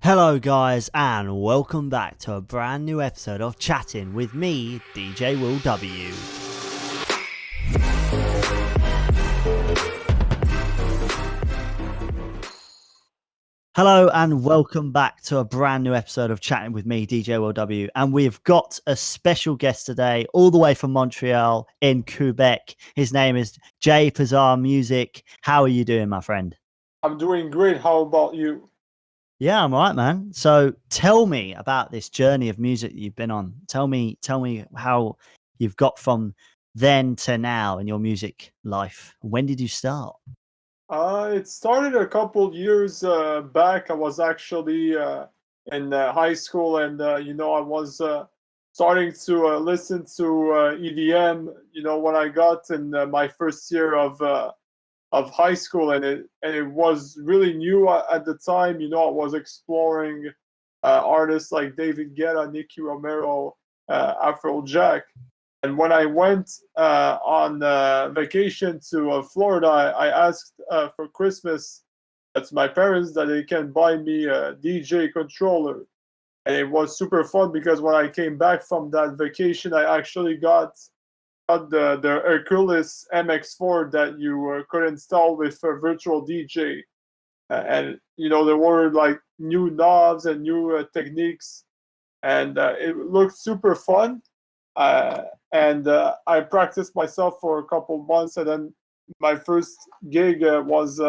Hello, guys, and welcome back to a brand new episode of Chatting with me, DJ Will W. Hello, and welcome back to a brand new episode of Chatting with me, DJ Will W. And we've got a special guest today, all the way from Montreal in Quebec. His name is Jay Pieezar Music. How are you doing, my friend? I'm doing great. How about you? Yeah, I'm all right, man. So tell me about this journey of music that you've been on. Tell me how you've got from then to now in your music life. When did you start? It started a couple years back. I was actually in high school, and I was starting to listen to EDM. When I got in my first year of high school, and it was really new at the time. I was exploring artists like David Guetta, Nicky Romero, Afrojack. And when I went on vacation to Florida, I asked for Christmas to my parents that they can buy me a DJ controller. And it was super fun because when I came back from that vacation, I actually got the Hercules MX4 that you could install with a virtual DJ. And there were like new knobs and new techniques, and it looked super fun. uh, and I practiced myself for a couple months, and then my first gig was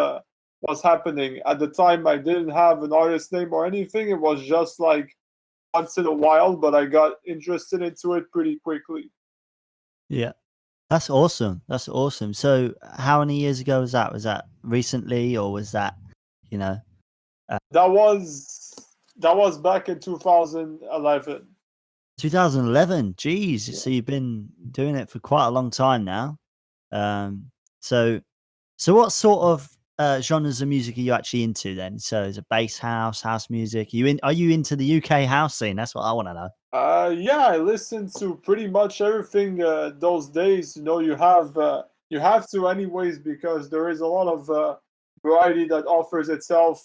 happening. At the time, I didn't have an artist name or anything. It was just like once in a while, but I got interested into it pretty quickly. Yeah. That's awesome. That's awesome. So how many years ago was that? Was that recently or was that, you know, uh, That was back in 2011. 2011? Geez. Yeah. So you've been doing it for quite a long time now. Um, so So what sort of genres of music are you actually into then? So is it bass house, house music? Are you into the UK house scene? That's what I want to know. Yeah, I listen to pretty much everything those days. You have to anyways because there is a lot of variety that offers itself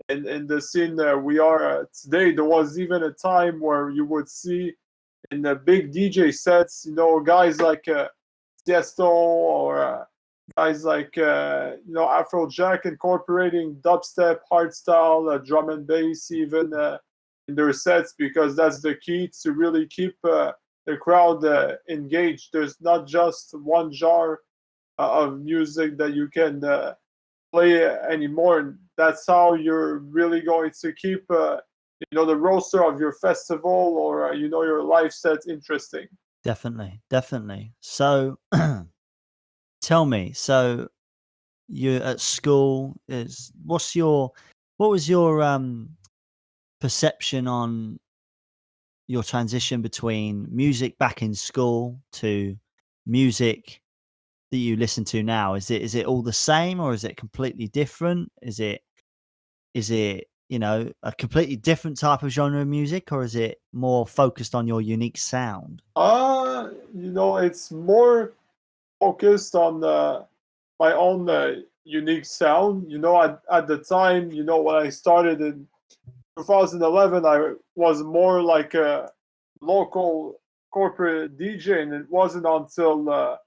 in the scene we are today. There was even a time where you would see in the big DJ sets, guys like Tiesto or guys like Afrojack incorporating dubstep, hardstyle, drum and bass, even in their sets, because that's the key to really keep the crowd engaged. There's not just one genre of music that you can play anymore, and that's how you're really going to keep the roster of your festival or your live set interesting. Definitely, definitely. So tell me, so you're at school, is what was your perception on your transition between music back in school to music that you listen to now? Is it all the same or is it completely different? Is it, a completely different type of genre of music, or is it more focused on your unique sound? It's more focused on my own unique sound. At the time, when I started in 2011, I was more like a local corporate DJ, and it wasn't until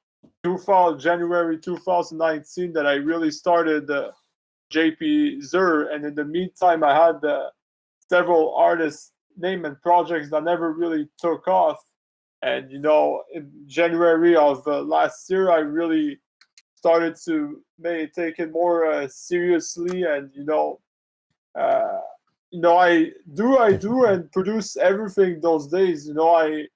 2000, January 2019 that I really started Jay Pieezar. And in the meantime, I had several artists name and projects that never really took off. And in January of last year, I really started to take it more seriously, and uh, I do Definitely. and produce everything those days. I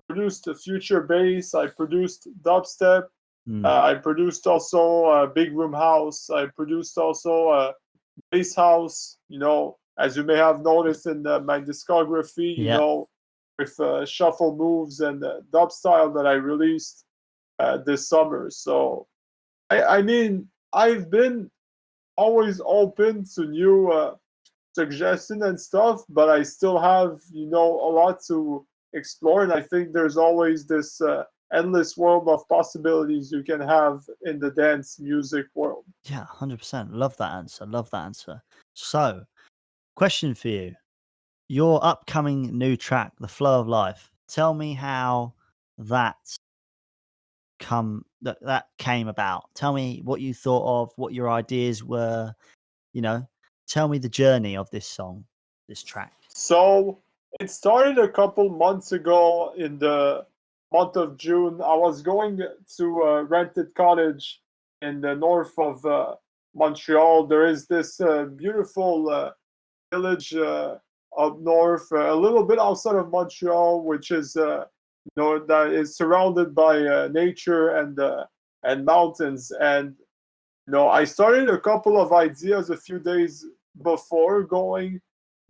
produced a future bass, I produced dubstep, Mm. I produced also big room house, I produced also bass house. As you may have noticed in my discography, Yeah. with shuffle moves and dub style that I released this summer. So I mean, I've been always open to new suggestion and stuff, but I still have a lot to explore, and I think there's always this endless world of possibilities you can have in the dance music world. Yeah, 100%. Love that answer. Love that answer. So, question for you. Your upcoming new track, The Flow of Life. Tell me how that that came about. Tell me what you thought of, what your ideas were, you know. Tell me the journey of this song, this track. So it started a couple months ago in the month of June. I was going to a rented cottage in the north of Montreal. There is this beautiful village up north, a little bit outside of Montreal, which is that is surrounded by nature and mountains. And I started a couple of ideas a few days before going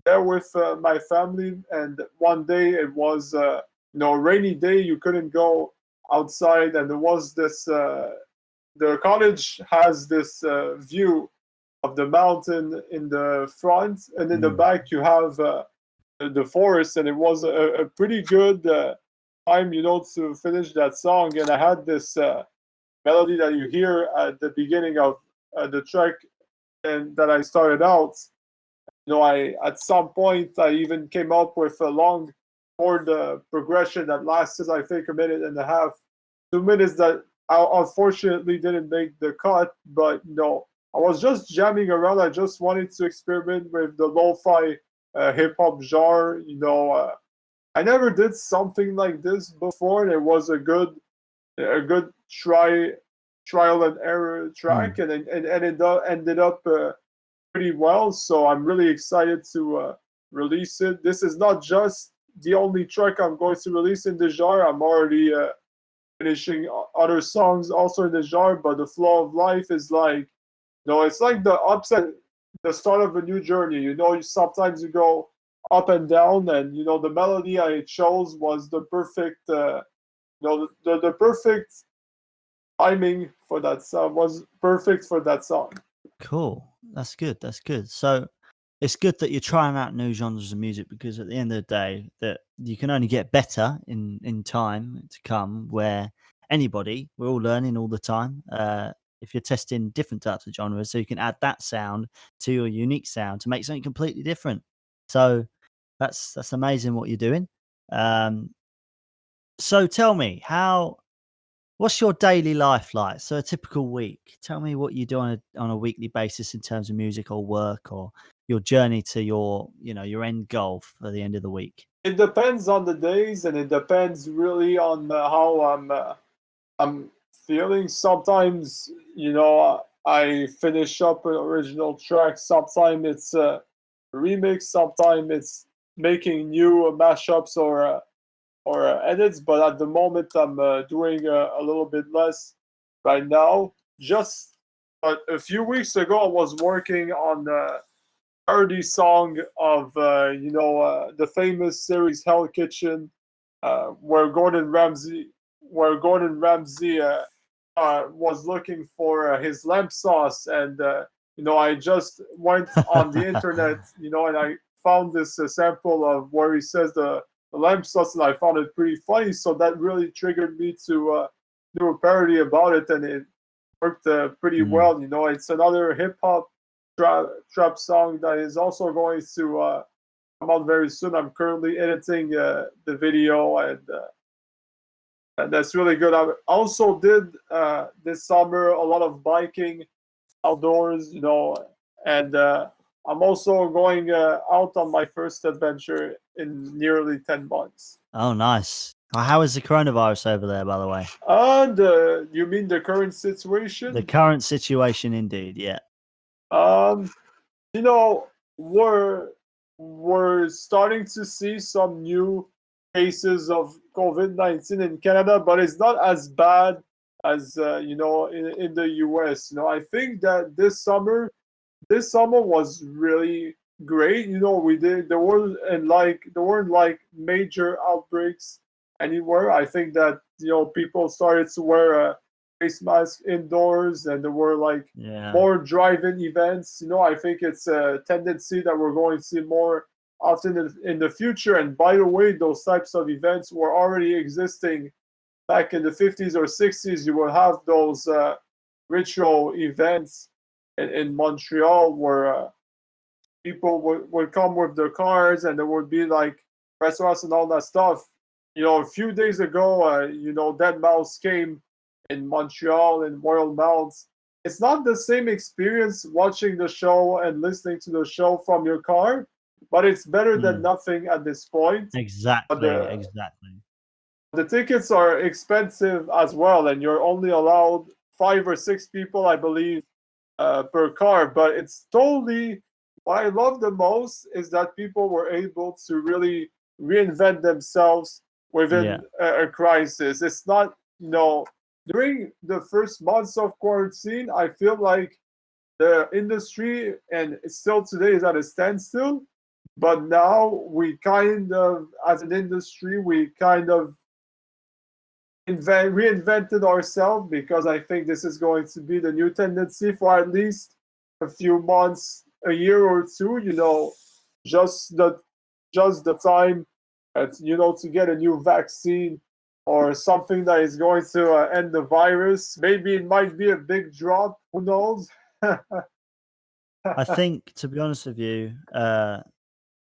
there with my family, and one day it was a rainy day. You couldn't go outside, and there was this. The cottage has this view of the mountain in the front, and in the Mm. back you have the forest, and it was a pretty good time, to finish that song. And I had this melody that you hear at the beginning of the track, and that I started out. I at some point I even came up with a long chord progression that lasted, I think, a minute and a half, 2 minutes, that I unfortunately didn't make the cut. But I was just jamming around. I just wanted to experiment with the lo-fi hip hop genre. I never did something like this before, and it was a good trial and error track, Mm. and it ended up pretty well. So I'm really excited to release it. This is not just the only track I'm going to release in the genre. I'm already finishing other songs also in the genre, but The Flow of Life is like, it's like the upset, the start of a new journey. Sometimes you go up and down, and the melody I chose was the perfect, the perfect timing for that song. Was perfect for that song. Cool. That's good. That's good. So it's good that you're trying out new genres of music, because at the end of the day, that you can only get better in time to come. Where we're all learning all the time. If you're testing different types of genres, so you can add that sound to your unique sound to make something completely different. So that's amazing what you're doing. Um, so tell me, what's your daily life like? So a typical week. Tell me what you do on a weekly basis in terms of music or work, or your journey to your end goal for the end of the week. It depends on the days, and it depends really on how I'm feeling. Sometimes, I finish up an original track. Sometimes it's a remix. Sometimes it's making new mashups or edits. But at the moment, I'm doing a little bit less right now. Just a few weeks ago, I was working on the parody song of the famous series Hell Kitchen, where Gordon Ramsay was looking for his lamb sauce. And I just went on the internet, and I found this sample of where he says the lamb sauce, and I found it pretty funny. So that really triggered me to do a parody about it, and it worked pretty Mm. well. It's another hip hop trap song that is also going to come out very soon. I'm currently editing the video, and that's really good. I also did this summer a lot of biking outdoors, and I'm also going out on my first adventure in nearly 10 months. Oh, nice. How is the coronavirus over there, by the way? And you mean the current The situation? current situation, indeed. Yeah. Um, you know, we're we're starting to see some new cases of COVID-19 in Canada, but it's not as bad as in the US. I think that this summer was really great. We did there weren't like major outbreaks anywhere. I think that people started to wear a face mask indoors, and there were like Yeah. more drive-in events. I think it's a tendency that we're going to see more often in the future. And by the way, those types of events were already existing back in the 50s or 60s. You will have those ritual events in Montreal where people would come with their cars, and there would be like restaurants and all that stuff. A few days ago, Dead Mouse came in Montreal in Royal Mounts. It's not the same experience watching the show and listening to the show from your car, but it's better than Mm. nothing at this point. But Exactly, exactly. the tickets are expensive as well, and you're only allowed 5 or 6 people, I believe, per car. But it's totally what I love the most is that people were able to really reinvent themselves Yeah, within a crisis. It's not, during the first months of quarantine, I feel like the industry and still today is at a standstill. But now we kind of, as an industry, we kind of reinvented ourselves, because I think this is going to be the new tendency for at least a few months, a year or two. Just the just the time, to get a new vaccine or something that is going to end the virus. Maybe it might be a big drop. Who knows? I think, to be honest with you,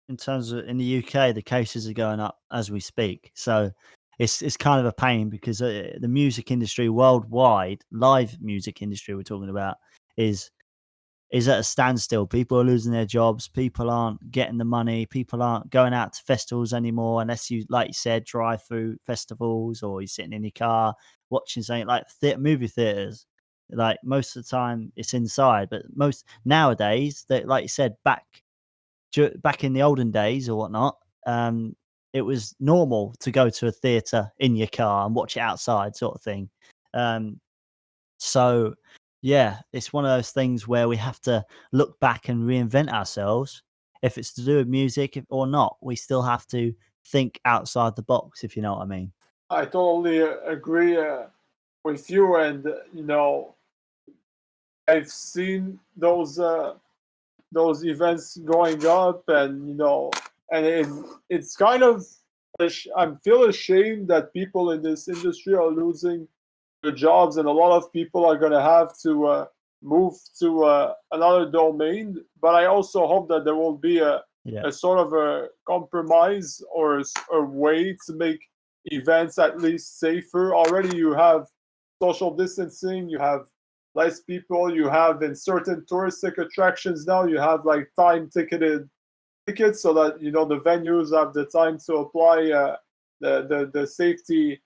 in terms of in the UK, the cases are going up as we speak. So it's kind of a pain because the music industry worldwide, live music industry, we're talking about, is is at a standstill. People are losing their jobs. People aren't getting the money. People aren't going out to festivals anymore unless you, like you said, drive through festivals or you're sitting in your car watching something like movie theaters. Like most of the time, it's inside. But most nowadays, that like you said, back in the olden days or whatnot, it was normal to go to a theater in your car and watch it outside, sort of thing. Um, so, yeah, it's one of those things where we have to look back and reinvent ourselves. If it's to do with music or not, we still have to think outside the box, if you know what I mean. I totally agree with you, and I've seen those events going up, and it's kind of I'm feel ashamed that people in this industry are losing their jobs, and a lot of people are going to have to move to another domain. But I also hope that there will be Yeah. a sort of a compromise or a way to make events at least safer. Already you have social distancing, you have less people, you have in certain touristic attractions now, you have like time ticketed tickets, so that the venues have the time to apply the safety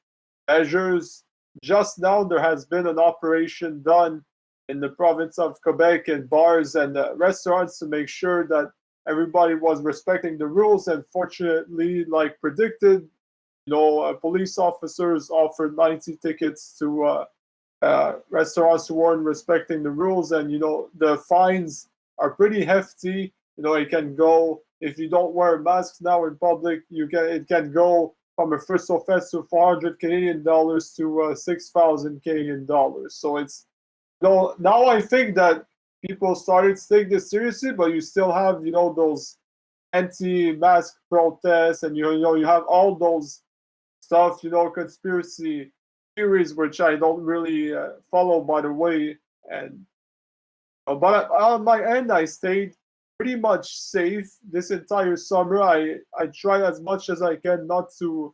measures. Just now, there has been an operation done in the province of Quebec in bars and restaurants to make sure that everybody was respecting the rules. And fortunately, like predicted, police officers offered 90 tickets to restaurants who weren't respecting the rules, and the fines are pretty hefty. It can go, if you don't wear a mask now in public, it can go from a first offense to 400 Canadian dollars to 6,000 Canadian dollars. So it's now I think that people started to take this seriously, but you still have those anti-mask protests, and you have all those stuff, conspiracy theories, which I don't really follow, by the way. And but on my end, I stayed pretty much safe this entire summer. I tried as much as I can not to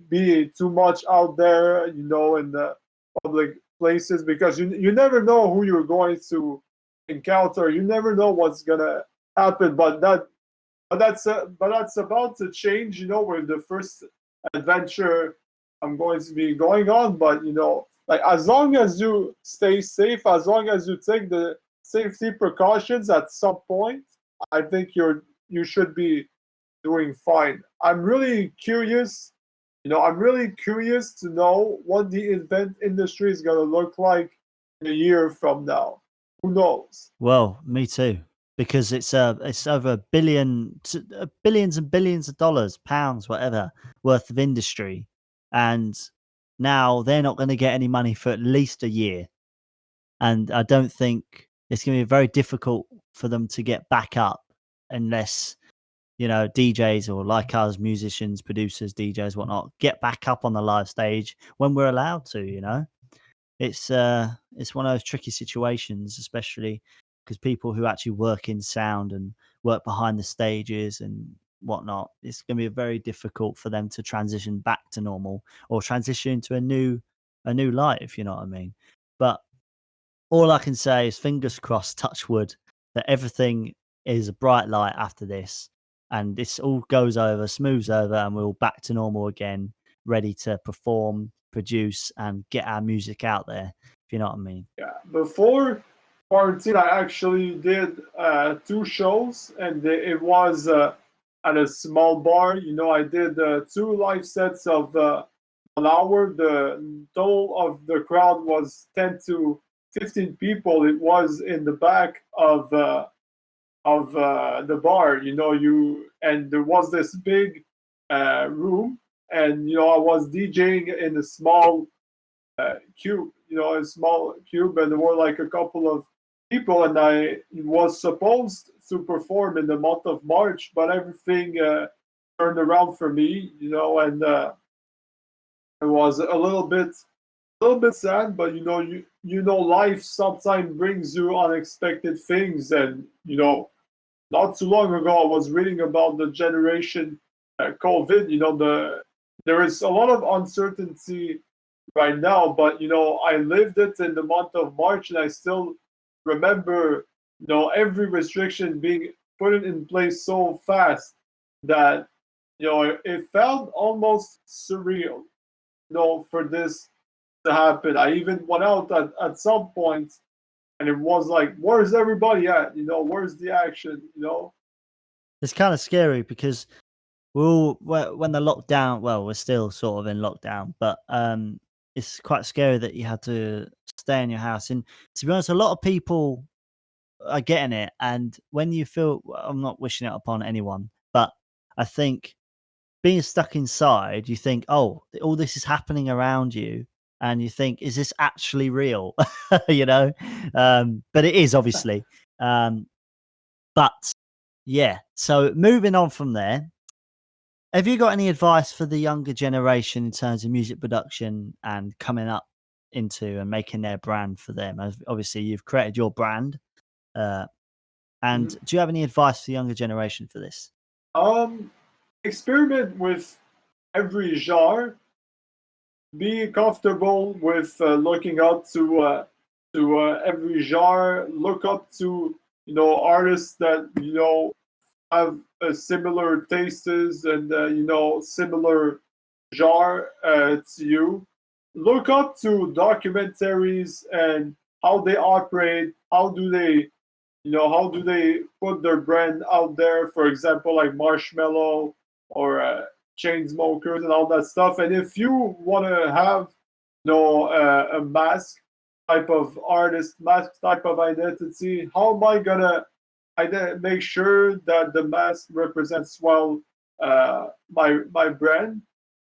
be too much out there, in the public places, because you never know who you're going to encounter. You never know what's gonna happen. But that's about to change, with the first adventure I'm going to be going on. But like, as long as you stay safe, as long as you take the safety precautions at some point, I think you should be doing fine. I'm really curious to know what the event industry is going to look like in a year from now. Who knows? Well, me too, because it's over billions and billions of dollars, pounds, whatever, worth of industry, and now they're not going to get any money for at least a year. And I don't think it's going to be very difficult for them to get back up unless DJs or like us, musicians, producers, DJs, whatnot, get back up on the live stage when we're allowed to. It's one of those tricky situations, especially. because people who actually work in sound and work behind the stages and whatnot, it's going to be very difficult for them to transition back to normal or transition to a new life. You know what I mean? But all I can say is fingers crossed, touch wood, that everything is a bright light after this, and this all goes over, smooths over, and we're all back to normal again, ready to perform, produce, and get our music out there. If you know what I mean. Yeah, before quarantine, I actually did two shows, and it was at a small bar. You know, I did two live sets of 1 hour. The total of the crowd was 10 to 15 people. It was in the back of the bar. You know, and there was this big room, and you know, I was DJing in a small cube, you know, a small cube, and there were like a couple of people, and I was supposed to perform in the month of March, but everything turned around for me, you know, and it was a little bit sad, but you know, life sometimes brings you unexpected things, and you know, not too long ago, I was reading about the generation COVID. You know, there is a lot of uncertainty right now, but you know, I lived it in the month of March, and I still remember, you know, every restriction being put in place so fast that you know it felt almost surreal, you know, for this to happen. I even went out at some point, and it was like, where's everybody at? You know, where's the action? You know. It's kind of scary because when the lockdown, well, we're still sort of in lockdown, but it's quite scary that you had to stay in your house. And to be honest, a lot of people are getting it. And when you feel, well, I'm not wishing it upon anyone, but I think being stuck inside, you think, oh, all this is happening around you. And you think, is this actually real? you know, but it is obviously. Um, but yeah, so moving on from there, have you got any advice for the younger generation in terms of music production and coming up into and making their brand for them? As obviously, you've created your brand, uh, and Mhm. do you have any advice for the younger generation for this? Um, Experiment with every genre. Be comfortable with looking up to every genre. Look up to, you know, artists that you know have similar tastes and you know, similar genre to you. Look up to documentaries and how they operate. How do they, you know, how do they put their brand out there? For example, like Marshmello or Chainsmokers and all that stuff. And if you want to have, you know, a mask type of artist, mask type of identity, how am I gonna make sure that the mask represents well my brand?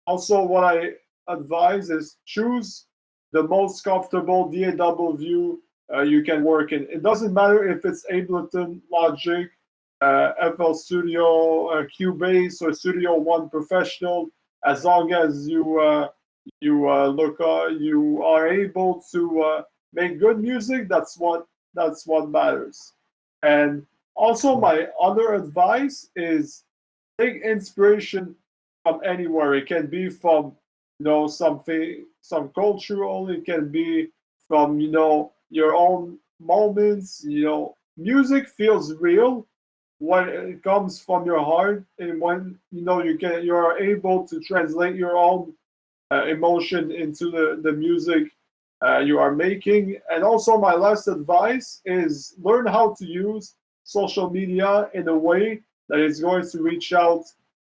Also, what I advise is choose the most comfortable DAW you can work in. It doesn't matter if it's Ableton, Logic, FL Studio, Cubase, or Studio One Professional. As long as you are able to make good music, that's what matters. And also, Cool. my other advice is take inspiration from anywhere. It can be from, you know, something, some cultural. It can be from, you know, your own moments. You know, music feels real when it comes from your heart, and when you know you are able to translate your own emotion into the music you are making. And also, my last advice is learn how to use social media in a way that is going to reach out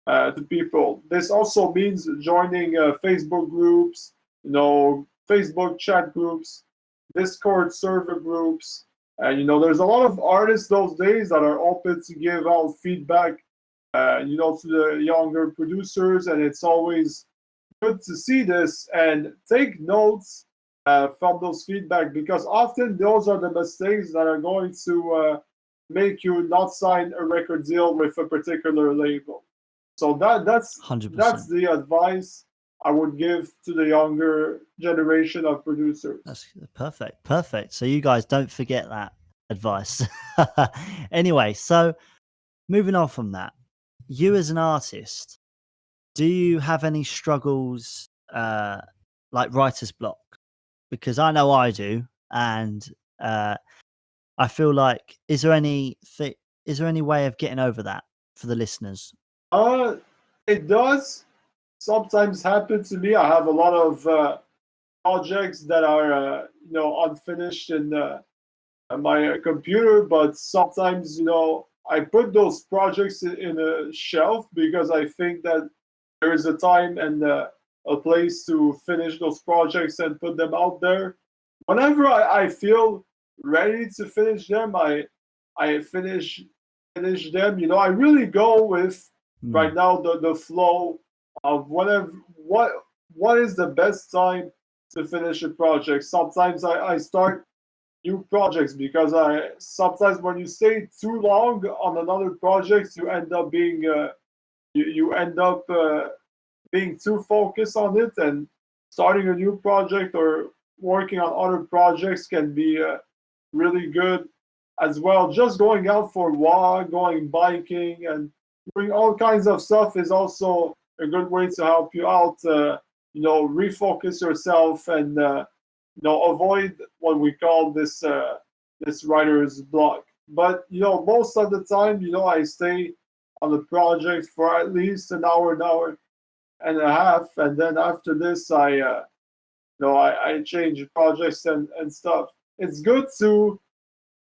to people. This also means joining Facebook groups, you know, Facebook chat groups, Discord server groups. And you know, there's a lot of artists those days that are open to give out feedback, you know, to the younger producers, and it's always good to see this and take notes from those feedback, because often those are the mistakes that are going to make you not sign a record deal with a particular label. So that's 100%. the advice I would give to the younger generation of producers. That's perfect. Perfect. So you guys don't forget that. advice. Anyway, so moving on from that, you as an artist, do you have any struggles like writer's block? Because I know I do, and I feel like is there any way of getting over that for the listeners? Uh, it does sometimes happen to me. I have a lot of projects that are unfinished in my computer, but sometimes I put those projects in a shelf because I think that there is a time and a place to finish those projects and put them out there. Whenever I feel ready to finish them, I finish them. I really go with Hmm. right now the flow of what is the best time to finish a project. Sometimes I start new projects because I sometimes when you stay too long on another project, you end up being you end up being too focused on it, and starting a new project or working on other projects can be really good as well. Just going out for a walk, going biking, and doing all kinds of stuff is also a good way to help you out. Refocus yourself and avoid what we call this writer's block. But most of the time, I stay on the project for at least an hour and a half, and then after this, I change projects and stuff. It's good to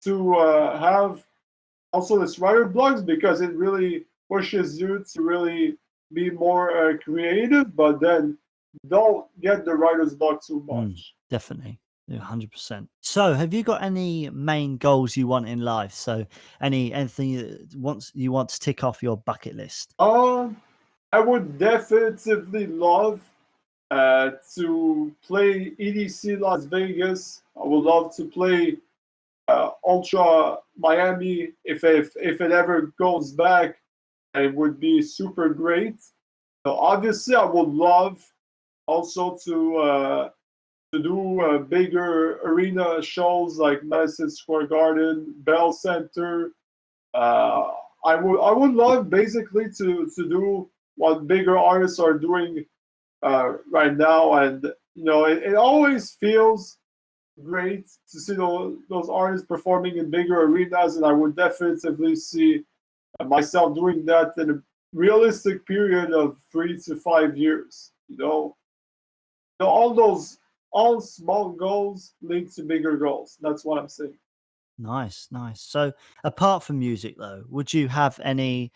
have also this writer blocks because it really pushes you to really be more creative, but then don't get the writer's block too Mm, much. definitely. Yeah, 100%. So, have you got any main goals you want in life? So, anything you want to tick off your bucket list? Um, I would definitively love to play EDC Las Vegas. I would love to play Ultra Miami if it ever goes back. It would be super great. So obviously, I would love also to do bigger arena shows like Madison Square Garden, Bell Center. Uh, I would love basically to do what bigger artists are doing right now, and it always feels great to see those artists performing in bigger arenas, and I would definitively see myself doing that in a realistic period of 3 to 5 years. All small goals lead to bigger goals. That's what I'm saying. Nice, nice. So, apart from music, though, would you have any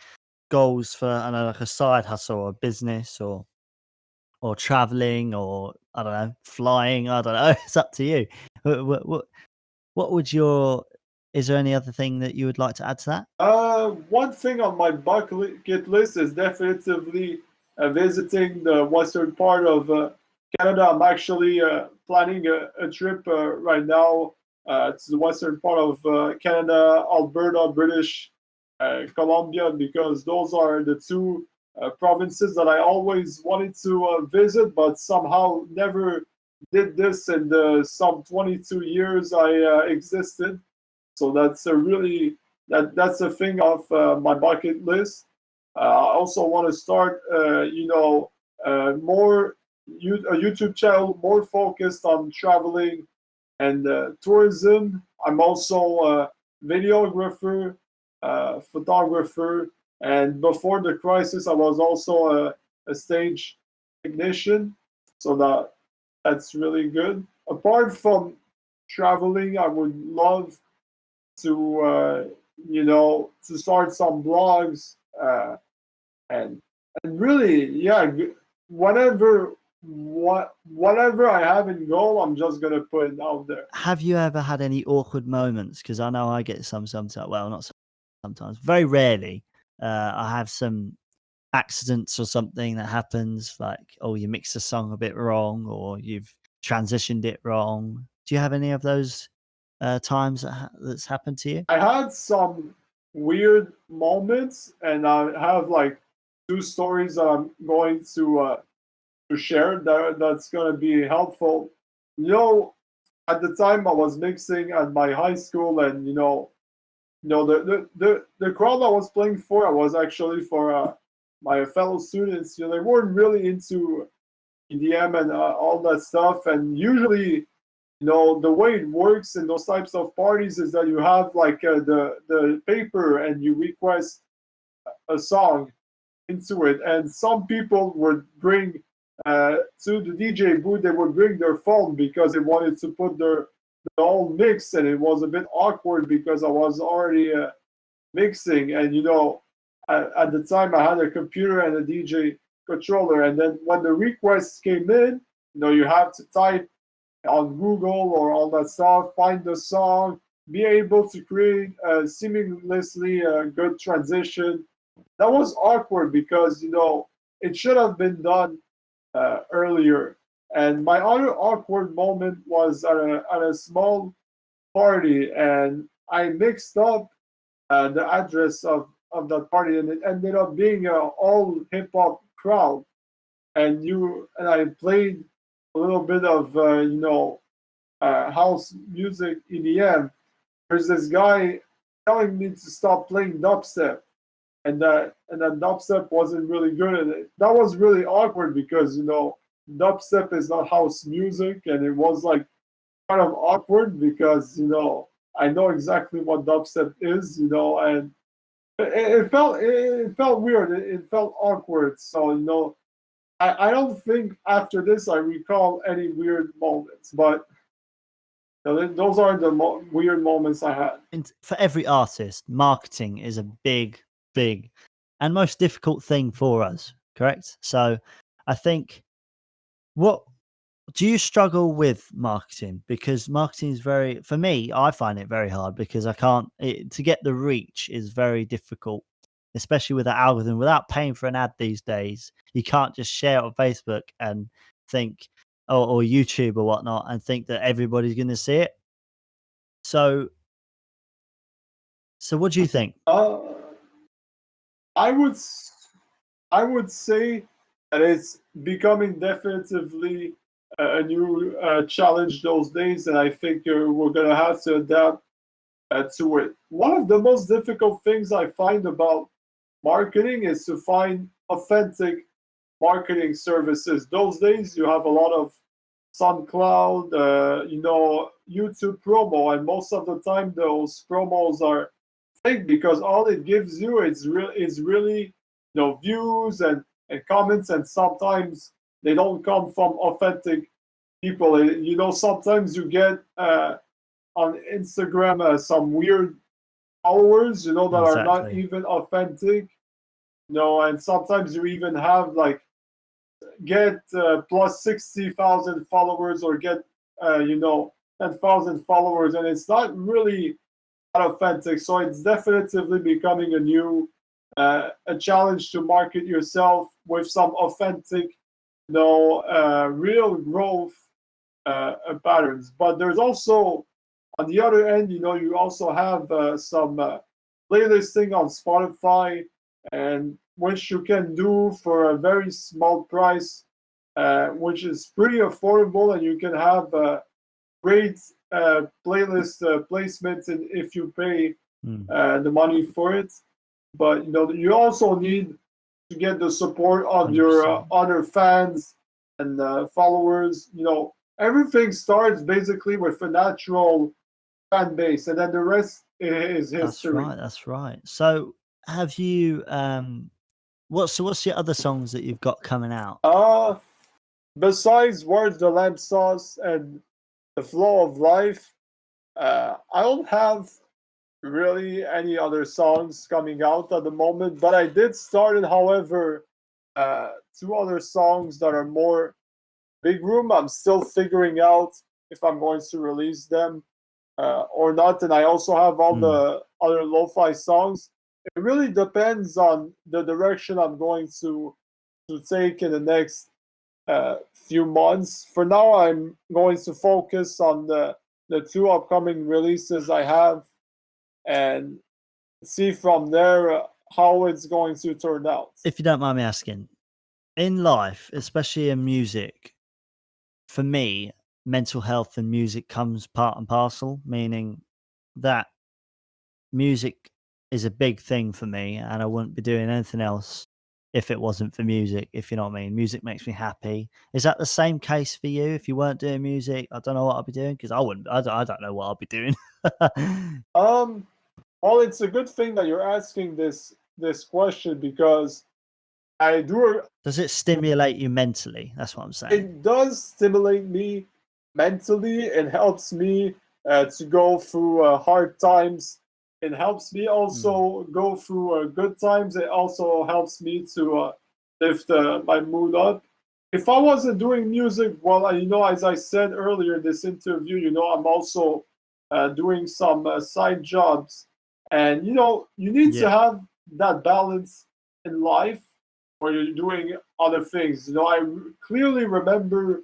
goals for, I don't know, like a side hustle or a business or traveling or I don't know, flying? I don't know. It's up to you. What would your is there any other thing that you would like to add to that? One thing on my bucket list is definitively visiting the western part of Canada. I'm actually planning a trip right now to the western part of Canada, Alberta, British Columbia, because those are the two provinces that I always wanted to visit, but somehow never did this in the some 22 years I existed. So that's a really that's a thing off my bucket list. I also want to start, more a YouTube channel more focused on traveling and tourism. I'm also a videographer, photographer, and before the crisis, I was also a stage technician. So that's really good. Apart from traveling, I would love to to start some blogs and really whatever I have in goal, I'm just gonna put it out there. Have you ever had any awkward moments? Because I know I get some sometimes. Well, not sometimes. Very rarely. I have some accidents or something that happens, like oh, you mixed the song a bit wrong, or you've transitioned it wrong. Do you have any of those times that's happened to you? I had some weird moments, and I have like two stories that I'm going to share that's gonna be helpful. You know, at the time I was mixing at my high school, and the crowd I was playing for, I was actually for my fellow students. They weren't really into EDM and all that stuff. And usually, the way it works in those types of parties is that you have like the paper and you request a song into it. And some people would bring to the DJ booth, they would bring their phone because they wanted to put the whole mix, and it was a bit awkward because I was already mixing. And at the time I had a computer and a DJ controller, and then when the requests came in, you have to type on Google or all that stuff, find the song, be able to create seamlessly a good transition. That was awkward because it should have been done earlier. And my other awkward moment was at a small party, and I mixed up the address of that party, and it ended up being a all hip hop crowd. And I played a little bit of house music, EDM. There's this guy telling me to stop playing dubstep, and that dubstep wasn't really good. And that was really awkward because dubstep is not house music, and it was like kind of awkward because I know exactly what dubstep is, and it felt weird. It felt awkward. So I don't think after this I recall any weird moments, but those are the weird moments I had. And for every artist, marketing is a big, big, and most difficult thing for us. Correct. So, I think what do you struggle with marketing? Because marketing is very, for me, I find it very hard because I can't, to get the reach is very difficult, especially with the algorithm. Without paying for an ad these days, you can't just share it on Facebook and think, or YouTube or whatnot, and think that everybody's going to see it. So, what do you think? Uh, I would I would say that it's becoming definitively a new challenge those days, and I think we're gonna have to adapt to it. One of the most difficult things I find about marketing is to find authentic marketing services. Those days, you have a lot of SoundCloud, YouTube promo, and most of the time those promos are fake because all it gives you is really views and comments, and sometimes they don't come from authentic people. Sometimes you get on Instagram some weird followers, that are not Exactly. even authentic. And sometimes you even have like get plus 60,000 followers, or get 10,000 followers, and it's not really authentic. So it's definitively becoming a challenge to market yourself with some authentic, real growth patterns. But there's also, on the other end, you also have some playlisting on Spotify, and which you can do for a very small price, which is pretty affordable, and you can have great playlist placement if you pay Mm, the money for it. But you also need to get the support of your 100%. other fans and followers. Everything starts basically with a natural fan base, and then the rest is That's history. right. That's right. So, have you what's your other songs that you've got coming out? Uh Besides Words, the Lamb Sauce, and The Flow of Life, I don't have really any other songs coming out at the moment, but I did start it, however, two other songs that are more big room. I'm still figuring out if I'm going to release them or not. And I also have all Mm, the other lo-fi songs. It really depends on the direction I'm going to take in the next few months. For now, I'm going to focus on the two upcoming releases I have, and see from there how it's going to turn out. if you don't mind me asking, in life, especially in music, for me, mental health and music comes part and parcel, meaning that music is a big thing for me, and I wouldn't be doing anything else if it wasn't for music, if you know what I mean. Music makes me happy. Is that the same case for you? If you weren't doing music, I don't know what I'd be doing because I don't know what I'd be doing. Um, well, it's a good thing that you're asking this question because I do. Does it stimulate you mentally? That's what I'm saying. It does stimulate me mentally. It helps me to go through hard times. It helps me Mm. also go through good times. It also helps me to lift my mood up. If I wasn't doing music, well, as I said earlier in this interview, I'm also doing some side jobs. And, you need to Yeah. have that balance in life where you're doing other things. I clearly remember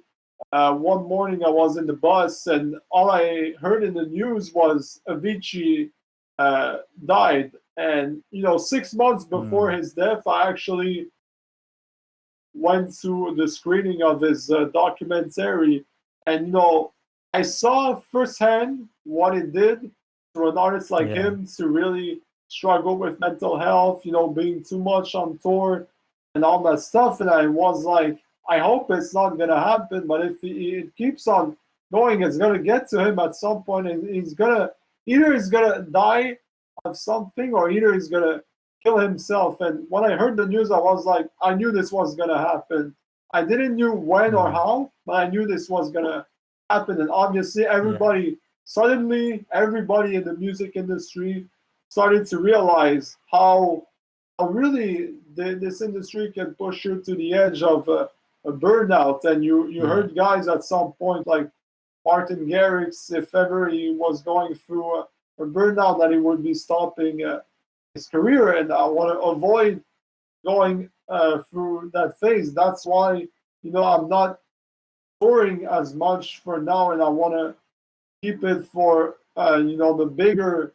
one morning I was in the bus and all I heard in the news was Avicii died. And 6 months before Mm. his death, I actually went to the screening of his documentary, and I saw firsthand what it did to an artist like Yeah. him to really struggle with mental health, being too much on tour and all that stuff. And I was like, I hope it's not gonna happen, but if it keeps on going, it's gonna get to him at some point, and he's gonna die of something, or either he's gonna kill himself. And when I heard the news, I was like, I knew this was gonna happen. I didn't knew when or Mm. how, but I knew this was gonna happen. And obviously, Yeah. everybody in the music industry started to realize how really this industry can push you to the edge of a burnout. And you Yeah. heard guys at some point like Martin Garrix, if ever he was going through a burnout, that he would be stopping his career. And I want to avoid going through that phase. That's why I'm not touring as much for now, and I want to keep it for the bigger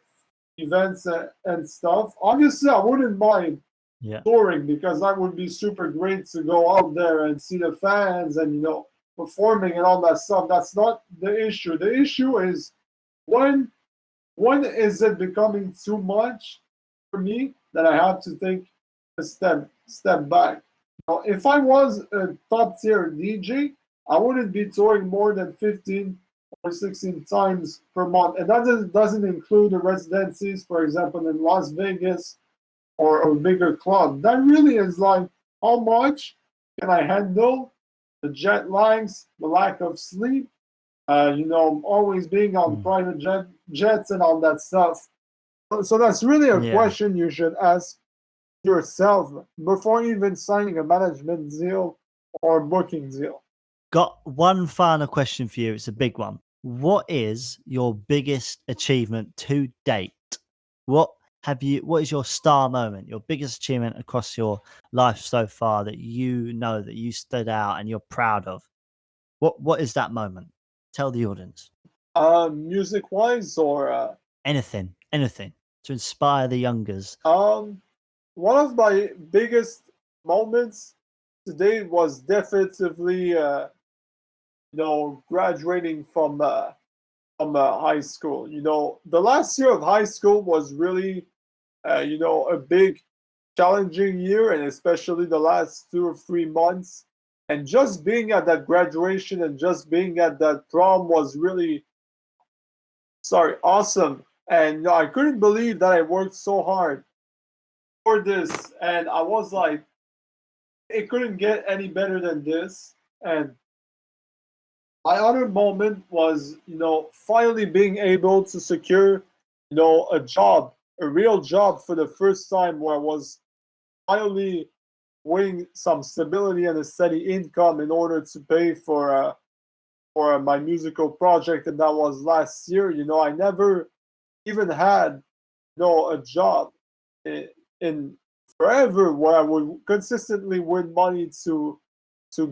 events and stuff. Obviously, I wouldn't mind Yeah. touring because that would be super great to go out there and see the fans and performing and all that stuff. That's not the issue. The issue is when when is it becoming too much for me that I have to take a step back. Now, if I was a top tier DJ, I wouldn't be touring more than 15 or 16 times per month, and that doesn't include the residencies, for example, in Las Vegas or a bigger club. That really is like, how much can I handle the jet lags, the lack of sleep, always being on Mm. private jets and all that stuff. So that's really a Yeah. question you should ask yourself before even signing a management deal or booking deal. Got one final question for you. It's a big one. What is your biggest achievement to date? What what is your star moment, your biggest achievement across your life so far that you know that you stood out and you're proud of? What is that moment? Tell the audience. Music wise, or Anything, anything to inspire the youngers. one of my biggest moments today was definitely graduating from high school. The last year of high school was really a big challenging year, and especially the last 2 or 3 months. And just being at that graduation and just being at that prom was really, sorry, awesome. And I couldn't believe that I worked so hard for this, and I was like, it couldn't get any better than this. And my other moment was, finally being able to secure, a job, a real job for the first time, where I was finally winning some stability and a steady income in order to pay for my musical project, and that was last year. I never even had a job in forever where I would consistently win money to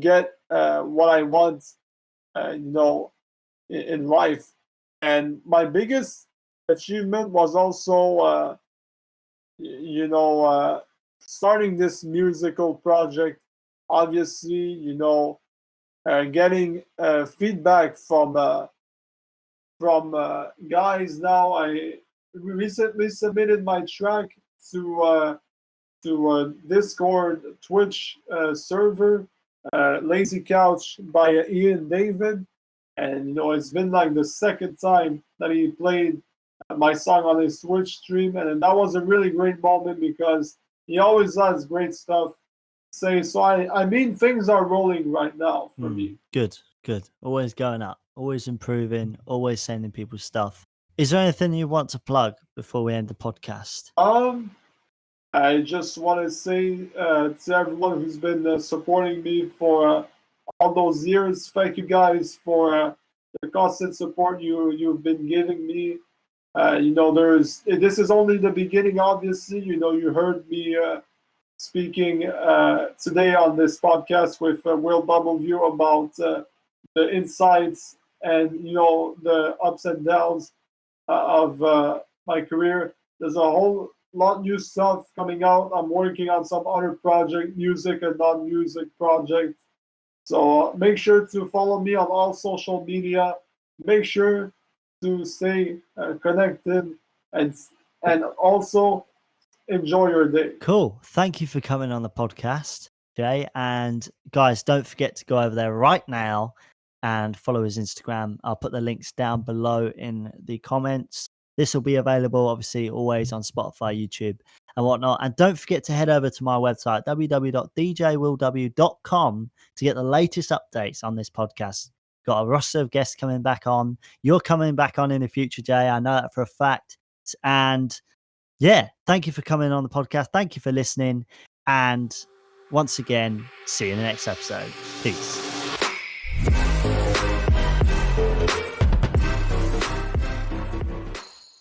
get what I want, in life. And my biggest achievement was also, starting this musical project. Obviously, getting feedback from guys now. I recently submitted my track to Discord, Twitch server, Lazy Couch by Ian David, and it's been like the second time that he played my song on his Twitch stream, and that was a really great moment because he always has great stuff to say. So I mean things are rolling right now for me. Good. Always going up, always improving, always sending people stuff. Is there anything you want to plug before we end the podcast? I just want to say to everyone who's been supporting me for all those years, thank you guys for the constant support you've been giving me. This is only the beginning. Obviously, you heard me speaking today on this podcast with Will Bubbleview about the insights and the ups and downs of my career. There's a whole lot new stuff coming out. I'm working on some other project, music and non-music project. So make sure to follow me on all social media. Make sure to stay connected and also enjoy your day. Cool. Thank you for coming on the podcast, Jay. And guys, don't forget to go over there right now and follow his Instagram. I'll put the links down below in the comments. This will be available, obviously, always on Spotify, YouTube, and whatnot. And don't forget to head over to my website, www.djwillw.com, to get the latest updates on this podcast. Got a roster of guests coming back on. You're coming back on in the future, Jay. I know that for a fact. And yeah, thank you for coming on the podcast. Thank you for listening. And once again, see you in the next episode. Peace.